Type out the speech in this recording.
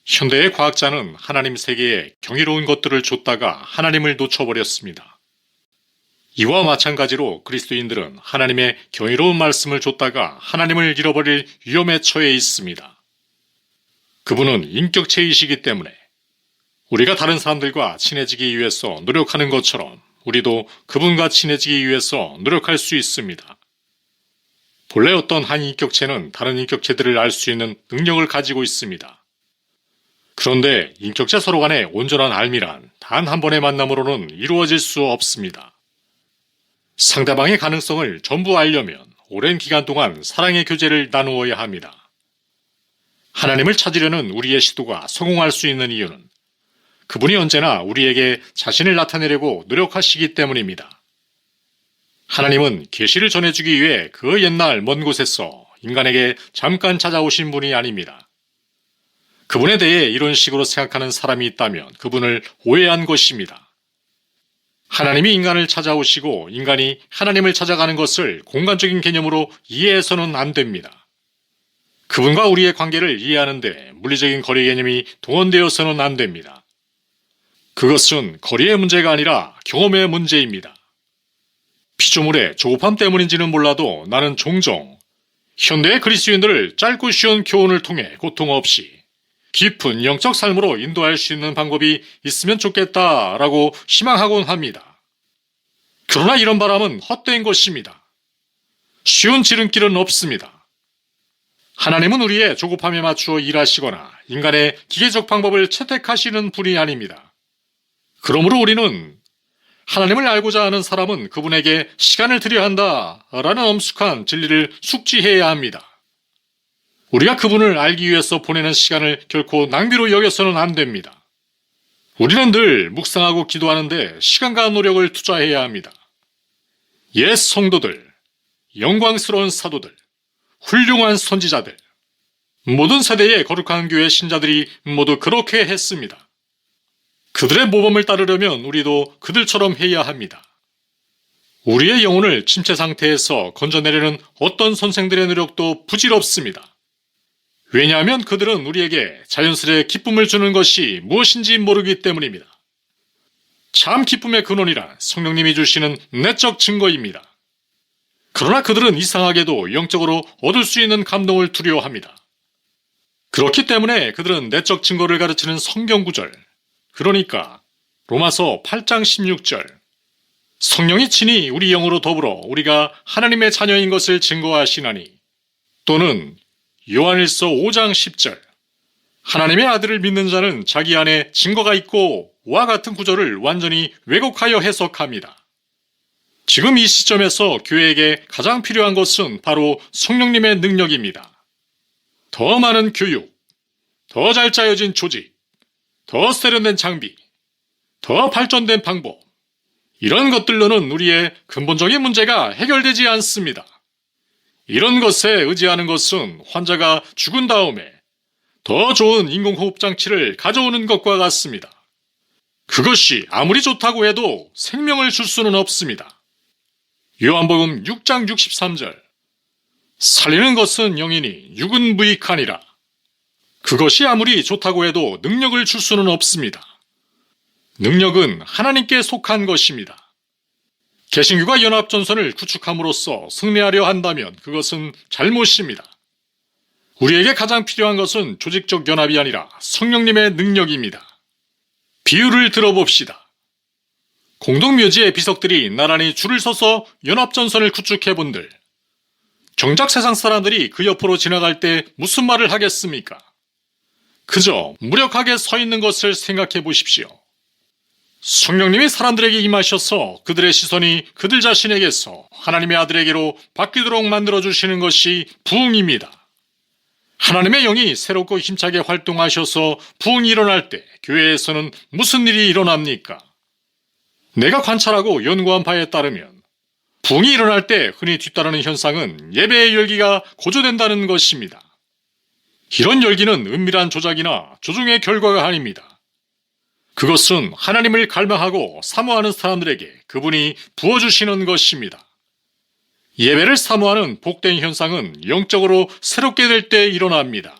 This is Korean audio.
현대의 과학자는 하나님 세계에 경이로운 것들을 줬다가 하나님을 놓쳐버렸습니다. 이와 마찬가지로 그리스도인들은 하나님의 경이로운 말씀을 줬다가 하나님을 잃어버릴 위험에 처해 있습니다. 그분은 인격체이시기 때문에 우리가 다른 사람들과 친해지기 위해서 노력하는 것처럼 우리도 그분과 친해지기 위해서 노력할 수 있습니다. 본래 어떤 한 인격체는 다른 인격체들을 알 수 있는 능력을 가지고 있습니다. 그런데 인격체 서로 간의 온전한 알미란 단 한 번의 만남으로는 이루어질 수 없습니다. 상대방의 가능성을 전부 알려면 오랜 기간 동안 사랑의 교제를 나누어야 합니다. 하나님을 찾으려는 우리의 시도가 성공할 수 있는 이유는 그분이 언제나 우리에게 자신을 나타내려고 노력하시기 때문입니다. 하나님은 계시를 전해주기 위해 그 옛날 먼 곳에서 인간에게 잠깐 찾아오신 분이 아닙니다. 그분에 대해 이런 식으로 생각하는 사람이 있다면 그분을 오해한 것입니다. 하나님이 인간을 찾아오시고 인간이 하나님을 찾아가는 것을 공간적인 개념으로 이해해서는 안 됩니다. 그분과 우리의 관계를 이해하는데 물리적인 거리 개념이 동원되어서는 안 됩니다. 그것은 거리의 문제가 아니라 경험의 문제입니다. 피조물의 조급함 때문인지는 몰라도 나는 종종 현대의 그리스도인들을 짧고 쉬운 교훈을 통해 고통 없이 깊은 영적 삶으로 인도할 수 있는 방법이 있으면 좋겠다라고 희망하곤 합니다. 그러나 이런 바람은 헛된 것입니다. 쉬운 지름길은 없습니다. 하나님은 우리의 조급함에 맞추어 일하시거나 인간의 기계적 방법을 채택하시는 분이 아닙니다. 그러므로 우리는 하나님을 알고자 하는 사람은 그분에게 시간을 들여야 한다라는 엄숙한 진리를 숙지해야 합니다. 우리가 그분을 알기 위해서 보내는 시간을 결코 낭비로 여겨서는 안 됩니다. 우리는 늘 묵상하고 기도하는데 시간과 노력을 투자해야 합니다. 옛 성도들, 영광스러운 사도들, 훌륭한 선지자들, 모든 세대의 거룩한 교회 신자들이 모두 그렇게 했습니다. 그들의 모범을 따르려면 우리도 그들처럼 해야 합니다. 우리의 영혼을 침체 상태에서 건져내려는 어떤 선생들의 노력도 부질없습니다. 왜냐하면 그들은 우리에게 자연스레 기쁨을 주는 것이 무엇인지 모르기 때문입니다. 참 기쁨의 근원이란 성령님이 주시는 내적 증거입니다. 그러나 그들은 이상하게도 영적으로 얻을 수 있는 감동을 두려워합니다. 그렇기 때문에 그들은 내적 증거를 가르치는 성경구절, 그러니까 로마서 8장 16절, 성령이 친히 우리 영으로 더불어 우리가 하나님의 자녀인 것을 증거하시나니, 또는 요한일서 5장 10절, 하나님의 아들을 믿는 자는 자기 안에 증거가 있고 와 같은 구절을 완전히 왜곡하여 해석합니다. 지금 이 시점에서 교회에게 가장 필요한 것은 바로 성령님의 능력입니다. 더 많은 교육, 더 잘 짜여진 조직, 더 세련된 장비, 더 발전된 방법, 이런 것들로는 우리의 근본적인 문제가 해결되지 않습니다. 이런 것에 의지하는 것은 환자가 죽은 다음에 더 좋은 인공호흡 장치를 가져오는 것과 같습니다. 그것이 아무리 좋다고 해도 생명을 줄 수는 없습니다. 요한복음 6장 63절, 살리는 것은 영이니 육은 무익하니라. 그것이 아무리 좋다고 해도 능력을 줄 수는 없습니다. 능력은 하나님께 속한 것입니다. 개신교가 연합전선을 구축함으로써 승리하려 한다면 그것은 잘못입니다. 우리에게 가장 필요한 것은 조직적 연합이 아니라 성령님의 능력입니다. 비유를 들어봅시다. 공동묘지의 비석들이 나란히 줄을 서서 연합전선을 구축해본들, 정작 세상 사람들이 그 옆으로 지나갈 때 무슨 말을 하겠습니까? 그저 무력하게 서 있는 것을 생각해 보십시오. 성령님이 사람들에게 임하셔서 그들의 시선이 그들 자신에게서 하나님의 아들에게로 바뀌도록 만들어주시는 것이 부흥입니다. 하나님의 영이 새롭고 힘차게 활동하셔서 부흥이 일어날 때 교회에서는 무슨 일이 일어납니까? 내가 관찰하고 연구한 바에 따르면 부흥이 일어날 때 흔히 뒤따르는 현상은 예배의 열기가 고조된다는 것입니다. 이런 열기는 은밀한 조작이나 조종의 결과가 아닙니다. 그것은 하나님을 갈망하고 사모하는 사람들에게 그분이 부어주시는 것입니다. 예배를 사모하는 복된 현상은 영적으로 새롭게 될 때 일어납니다.